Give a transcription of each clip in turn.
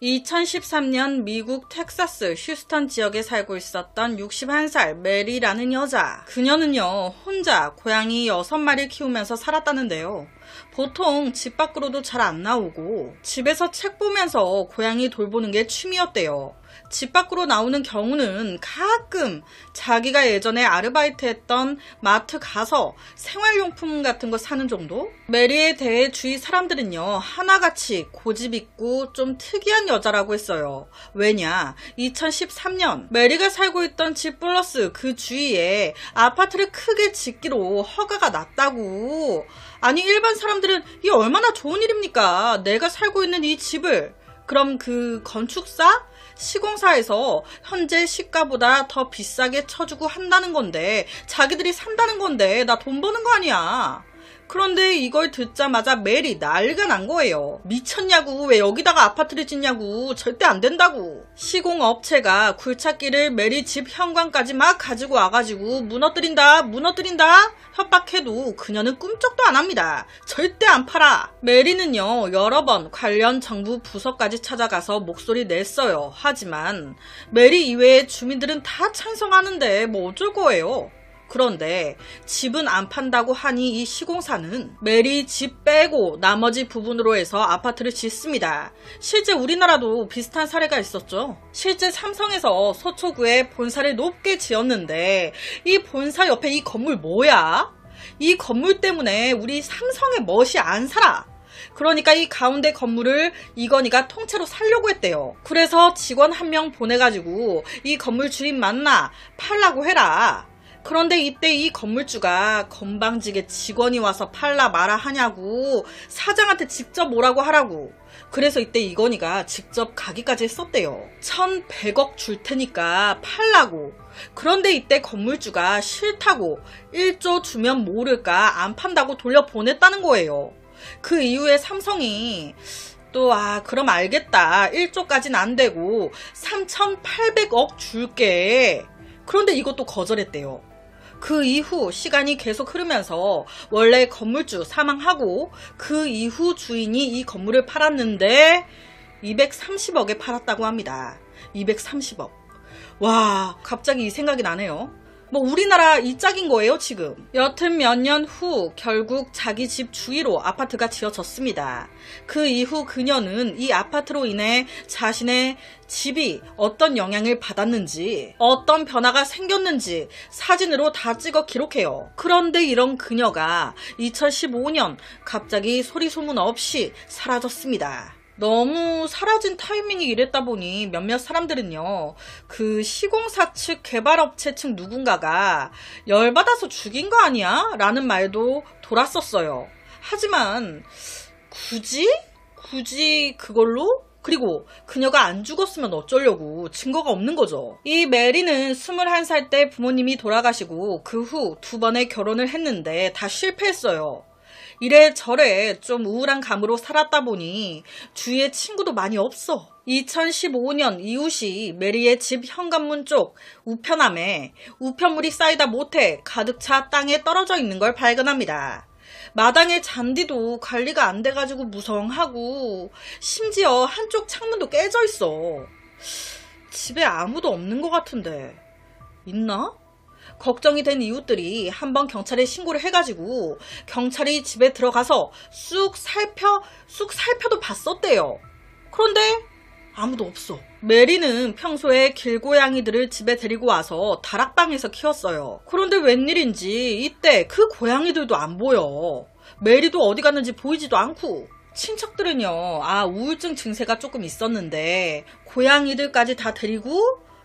2013년 미국 텍사스 휴스턴 지역에 살고 있었던 61살 메리라는 여자. 그녀는요, 혼자 고양이 6마리 키우면서 살았다는데요. 보통 집 밖으로도 잘 안 나오고 집에서 책 보면서 고양이 돌보는 게 취미였대요. 집 밖으로 나오는 경우는 가끔 자기가 예전에 아르바이트 했던 마트 가서 생활용품 같은 거 사는 정도? 메리에 대해 주위 사람들은요, 하나같이 고집 있고 좀 특이한 여자라고 했어요. 왜냐? 2013년 메리가 살고 있던 집 플러스 그 주위에 아파트를 크게 짓기로 허가가 났다고. 아니, 일반 사람들은 이게 얼마나 좋은 일입니까? 내가 살고 있는 이 집을 그럼 그 건축사? 시공사에서 현재 시가보다 더 비싸게 쳐주고 한다는 건데, 자기들이 산다는 건데 나 돈 버는 거 아니야. 그런데 이걸 듣자마자 메리 난리가 난 거예요. 미쳤냐고, 왜 여기다가 아파트를 짓냐고, 절대 안 된다고. 시공업체가 굴착기를 메리 집 현관까지 막 가지고 와가지고 무너뜨린다 협박해도 그녀는 꿈쩍도 안 합니다. 절대 안 팔아. 메리는요, 여러 번 관련 정부 부서까지 찾아가서 목소리 냈어요. 하지만 메리 이외의 주민들은 다 찬성하는데 뭐 어쩔 거예요. 그런데 집은 안 판다고 하니 이 시공사는 메리 집 빼고 나머지 부분으로 해서 아파트를 짓습니다. 실제 우리나라도 비슷한 사례가 있었죠. 실제 삼성에서 서초구에 본사를 높게 지었는데 이 본사 옆에 이 건물 뭐야? 이 건물 때문에 우리 삼성의 멋이 안 살아. 그러니까 이 가운데 건물을 이건희가 통째로 살려고 했대요. 그래서 직원 1명 보내가지고 이 건물 주인 만나 팔라고 해라. 그런데 이때 이 건물주가 건방지게 직원이 와서 팔라 마라 하냐고 사장한테 직접 뭐라고 하라고. 그래서 이때 이건희가 직접 가기까지 했었대요. 1,100억 줄 테니까 팔라고. 그런데 이때 건물주가 싫다고 1조 주면 모를까 안 판다고 돌려보냈다는 거예요. 그 이후에 삼성이 또 그럼 알겠다. 1조까지는 안 되고 3,800억 줄게. 그런데 이것도 거절했대요. 그 이후 시간이 계속 흐르면서 원래 건물주 사망하고 그 이후 주인이 이 건물을 팔았는데 230억에 팔았다고 합니다. 230억. 와, 갑자기 이 생각이 나네요. 뭐 우리나라 이 짝인 거예요 지금. 여튼 몇 년 후 결국 자기 집 주위로 아파트가 지어졌습니다. 그 이후 그녀는 이 아파트로 인해 자신의 집이 어떤 영향을 받았는지, 어떤 변화가 생겼는지 사진으로 다 찍어 기록해요. 그런데 이런 그녀가 2015년 갑자기 소리 소문 없이 사라졌습니다. 너무 사라진 타이밍이 이랬다 보니 몇몇 사람들은요, 그 시공사 측, 개발업체 측 누군가가 열받아서 죽인 거 아니야? 라는 말도 돌았었어요. 하지만 굳이 그걸로? 그리고 그녀가 안 죽었으면 어쩌려고, 증거가 없는 거죠. 이 메리는 21살 때 부모님이 돌아가시고 그 후 2번의 결혼을 했는데 다 실패했어요. 이래저래 좀 우울한 감으로 살았다 보니 주위에 친구도 많이 없어. 2015년 이웃이 메리의 집 현관문 쪽 우편함에 우편물이 쌓이다 못해 가득 차 땅에 떨어져 있는 걸 발견합니다. 마당의 잔디도 관리가 안 돼가지고 무성하고 심지어 한쪽 창문도 깨져 있어. 집에 아무도 없는 것 같은데 있나? 걱정이 된 이웃들이 한번 경찰에 신고를 해가지고 경찰이 집에 들어가서 쑥 살펴도 봤었대요. 그런데 아무도 없어. 메리는 평소에 길고양이들을 집에 데리고 와서 다락방에서 키웠어요. 그런데 웬일인지 이때 그 고양이들도 안 보여. 메리도 어디 갔는지 보이지도 않고. 친척들은요, 우울증 증세가 조금 있었는데 고양이들까지 다 데리고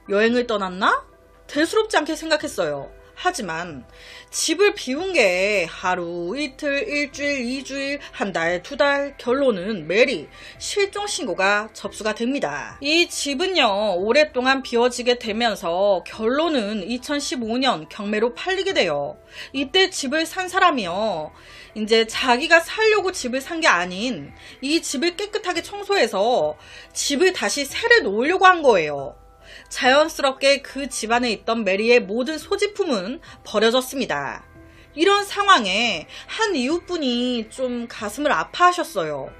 여행을 떠났나? 대수롭지 않게 생각했어요. 하지만 집을 비운 게 하루, 이틀, 일주일, 2주일, 한 달, 2달, 결론은 메리 실종 신고가 접수가 됩니다. 이 집은요, 오랫동안 비워지게 되면서 결론은 2015년 경매로 팔리게 돼요. 이때 집을 산 사람이요, 이제 자기가 살려고 집을 산 게 아닌 이 집을 깨끗하게 청소해서 집을 다시 새를 놓으려고 한 거예요. 자연스럽게 그 집안에 있던 메리의 모든 소지품은 버려졌습니다. 이런 상황에 한 이웃분이 좀 가슴을 아파하셨어요.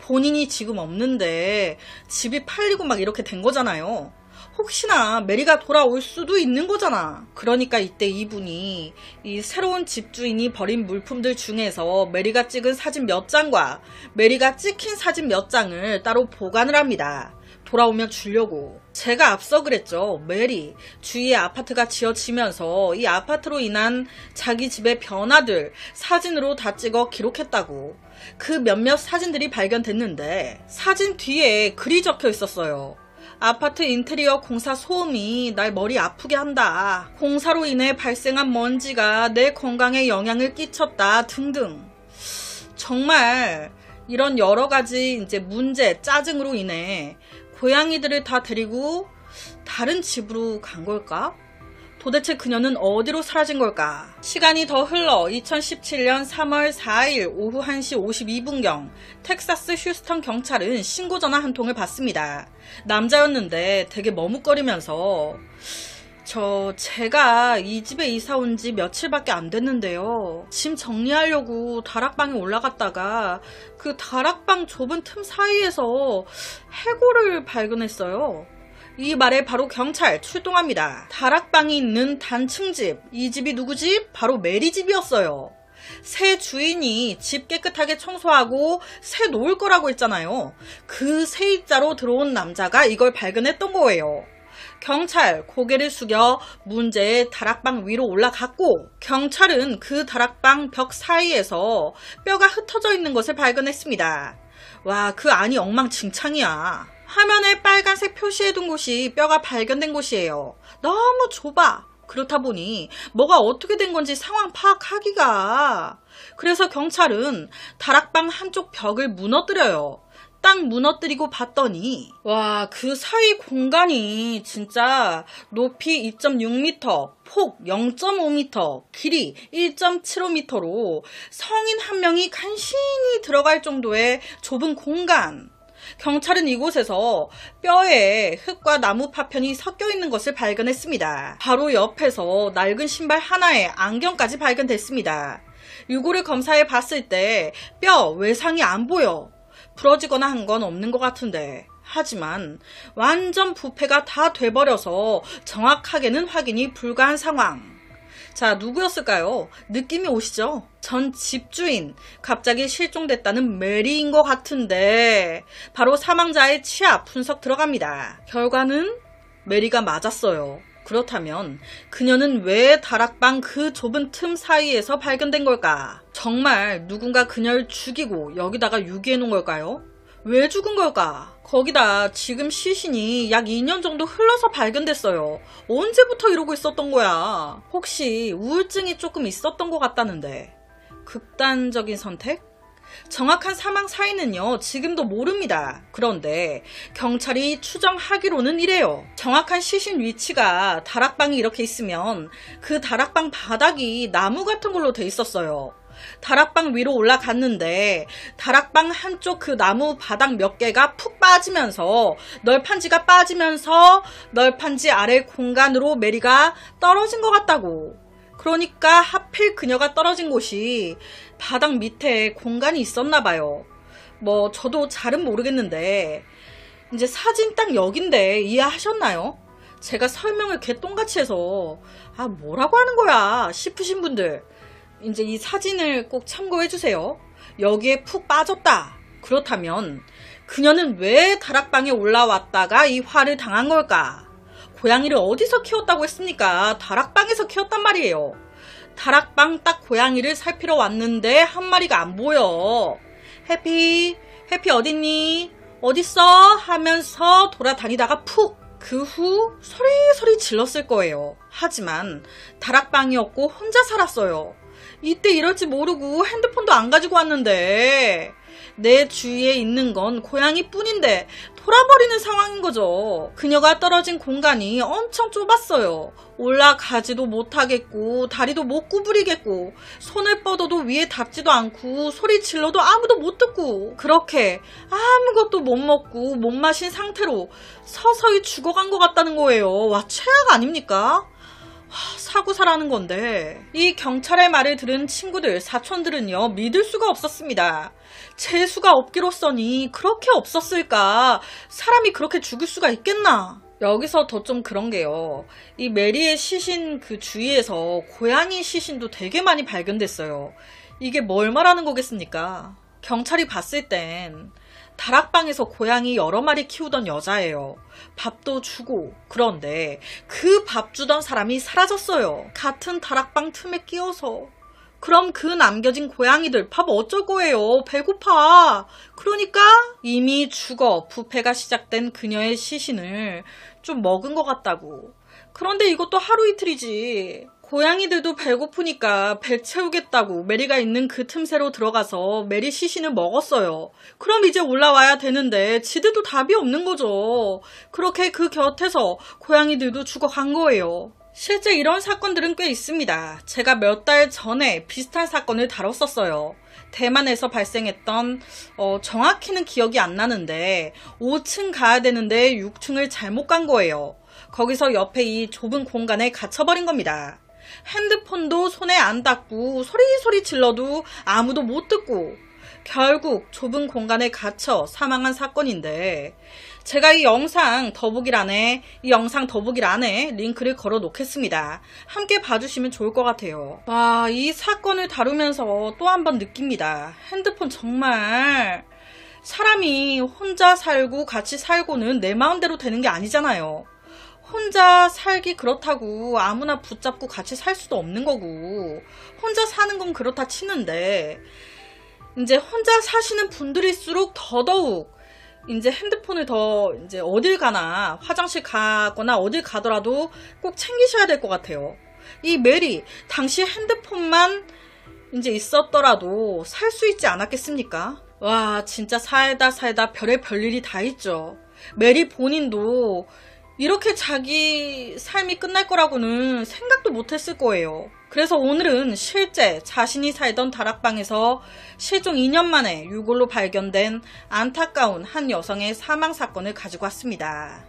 본인이 지금 없는데 집이 팔리고 막 이렇게 된 거잖아요. 혹시나 메리가 돌아올 수도 있는 거잖아. 그러니까 이때 이분이 이 새로운 집주인이 버린 물품들 중에서 메리가 찍은 사진 몇 장과 메리가 찍힌 사진 몇 장을 따로 보관을 합니다. 돌아오면 주려고. 제가 앞서 그랬죠. 메리, 주위에 아파트가 지어지면서 이 아파트로 인한 자기 집의 변화들 사진으로 다 찍어 기록했다고. 그 몇몇 사진들이 발견됐는데 사진 뒤에 글이 적혀 있었어요. 아파트 인테리어 공사 소음이 날 머리 아프게 한다. 공사로 인해 발생한 먼지가 내 건강에 영향을 끼쳤다. 등등. 정말 이런 여러 가지 이제 문제, 짜증으로 인해 고양이들을 다 데리고 다른 집으로 간 걸까? 도대체 그녀는 어디로 사라진 걸까? 시간이 더 흘러 2017년 3월 4일 오후 1시 52분경 텍사스 휴스턴 경찰은 신고 전화 한 통을 받습니다. 남자였는데 되게 머뭇거리면서 제가 이 집에 이사 온 지 며칠밖에 안 됐는데요. 짐 정리하려고 다락방에 올라갔다가 그 다락방 좁은 틈 사이에서 해골을 발견했어요. 이 말에 바로 경찰 출동합니다. 다락방이 있는 단층집, 이 집이 누구 집? 바로 메리 집이었어요. 새 주인이 집 깨끗하게 청소하고 새 놓을 거라고 했잖아요. 그 세입자로 들어온 남자가 이걸 발견했던 거예요. 경찰 고개를 숙여 문제의 다락방 위로 올라갔고 경찰은 그 다락방 벽 사이에서 뼈가 흩어져 있는 것을 발견했습니다. 와, 그 안이 엉망진창이야. 화면에 빨간색 표시해둔 곳이 뼈가 발견된 곳이에요. 너무 좁아. 그렇다 보니 뭐가 어떻게 된 건지 상황 파악하기가. 그래서 경찰은 다락방 한쪽 벽을 무너뜨려요. 딱 무너뜨리고 봤더니 와, 그 사이 공간이 진짜 높이 2.6m, 폭 0.5m, 길이 1.75m로 성인 한 명이 간신히 들어갈 정도의 좁은 공간. 경찰은 이곳에서 뼈에 흙과 나무 파편이 섞여 있는 것을 발견했습니다. 바로 옆에서 낡은 신발 하나에 안경까지 발견됐습니다. 유골을 검사해 봤을 때 뼈 외상이 안 보여. 부러지거나 한 건 없는 것 같은데. 하지만 완전 부패가 다 돼버려서 정확하게는 확인이 불가한 상황. 자, 누구였을까요? 느낌이 오시죠? 전 집주인, 갑자기 실종됐다는 메리인 것 같은데 바로 사망자의 치아 분석 들어갑니다. 결과는 메리가 맞았어요. 그렇다면 그녀는 왜 다락방 그 좁은 틈 사이에서 발견된 걸까? 정말 누군가 그녀를 죽이고 여기다가 유기해 놓은 걸까요? 왜 죽은 걸까? 거기다 지금 시신이 약 2년 정도 흘러서 발견됐어요. 언제부터 이러고 있었던 거야? 혹시 우울증이 조금 있었던 것 같다는데. 극단적인 선택? 정확한 사망 사인은요, 지금도 모릅니다. 그런데 경찰이 추정하기로는 이래요. 정확한 시신 위치가 다락방이 이렇게 있으면 그 다락방 바닥이 나무 같은 걸로 돼 있었어요. 다락방 위로 올라갔는데 다락방 한쪽 그 나무 바닥 몇 개가 푹 빠지면서 널판지가 빠지면서 널판지 아래 공간으로 메리가 떨어진 것 같다고. 그러니까 하필 그녀가 떨어진 곳이 바닥 밑에 공간이 있었나 봐요. 뭐 저도 잘은 모르겠는데 이제 사진 딱 여긴데 이해하셨나요? 제가 설명을 개똥같이 해서 뭐라고 하는 거야 싶으신 분들 이제 이 사진을 꼭 참고해 주세요. 여기에 푹 빠졌다. 그렇다면 그녀는 왜 다락방에 올라왔다가 이 화를 당한 걸까? 고양이를 어디서 키웠다고 했습니까? 다락방에서 키웠단 말이에요. 다락방 딱 고양이를 살피러 왔는데 한 마리가 안 보여. 해피 어딨니? 어딨어? 하면서 돌아다니다가 푹. 그 후 소리 질렀을 거예요. 하지만 다락방이었고 혼자 살았어요. 이때 이럴지 모르고 핸드폰도 안 가지고 왔는데 내 주위에 있는 건 고양이뿐인데 돌아버리는 상황인 거죠. 그녀가 떨어진 공간이 엄청 좁았어요. 올라가지도 못하겠고 다리도 못 구부리겠고 손을 뻗어도 위에 닿지도 않고 소리 질러도 아무도 못 듣고 그렇게 아무것도 못 먹고 못 마신 상태로 서서히 죽어간 것 같다는 거예요. 와, 최악 아닙니까? 사고사라는 건데 이 경찰의 말을 들은 친구들, 사촌들은요 믿을 수가 없었습니다. 재수가 없기로써니 그렇게 없었을까? 사람이 그렇게 죽을 수가 있겠나? 여기서 더 좀 그런 게요. 이 메리의 시신 그 주위에서 고양이 시신도 되게 많이 발견됐어요. 이게 뭘 말하는 거겠습니까? 경찰이 봤을 땐 다락방에서 고양이 여러 마리 키우던 여자예요. 밥도 주고. 그런데 그 밥 주던 사람이 사라졌어요. 같은 다락방 틈에 끼어서. 그럼 그 남겨진 고양이들 밥 어쩔 거예요? 배고파. 그러니까 이미 죽어 부패가 시작된 그녀의 시신을 좀 먹은 것 같다고. 그런데 이것도 하루 이틀이지. 고양이들도 배고프니까 배 채우겠다고 메리가 있는 그 틈새로 들어가서 메리 시신을 먹었어요. 그럼 이제 올라와야 되는데 지들도 답이 없는 거죠. 그렇게 그 곁에서 고양이들도 죽어간 거예요. 실제 이런 사건들은 꽤 있습니다. 제가 몇 달 전에 비슷한 사건을 다뤘었어요. 대만에서 발생했던 정확히는 기억이 안 나는데 5층 가야 되는데 6층을 잘못 간 거예요. 거기서 옆에 이 좁은 공간에 갇혀버린 겁니다. 핸드폰도 손에 안 닿고 소리소리 질러도 아무도 못 듣고 결국 좁은 공간에 갇혀 사망한 사건인데 제가 이 영상 더보기란에 링크를 걸어 놓겠습니다. 함께 봐주시면 좋을 것 같아요. 와, 이 사건을 다루면서 또 한 번 느낍니다. 핸드폰 정말 사람이 혼자 살고 같이 살고는 내 마음대로 되는 게 아니잖아요. 혼자 살기 그렇다고 아무나 붙잡고 같이 살 수도 없는 거고 혼자 사는 건 그렇다 치는데 이제 혼자 사시는 분들일수록 더더욱 이제 핸드폰을 더 이제 어딜 가나 화장실 가거나 어딜 가더라도 꼭 챙기셔야 될 것 같아요. 이 메리 당시 핸드폰만 이제 있었더라도 살 수 있지 않았겠습니까? 와, 진짜 살다 별의 별일이 다 있죠. 메리 본인도 이렇게 자기 삶이 끝날 거라고는 생각도 못했을 거예요. 그래서 오늘은 실제 자신이 살던 다락방에서 실종 2년 만에 유골로 발견된 안타까운 한 여성의 사망 사건을 가지고 왔습니다.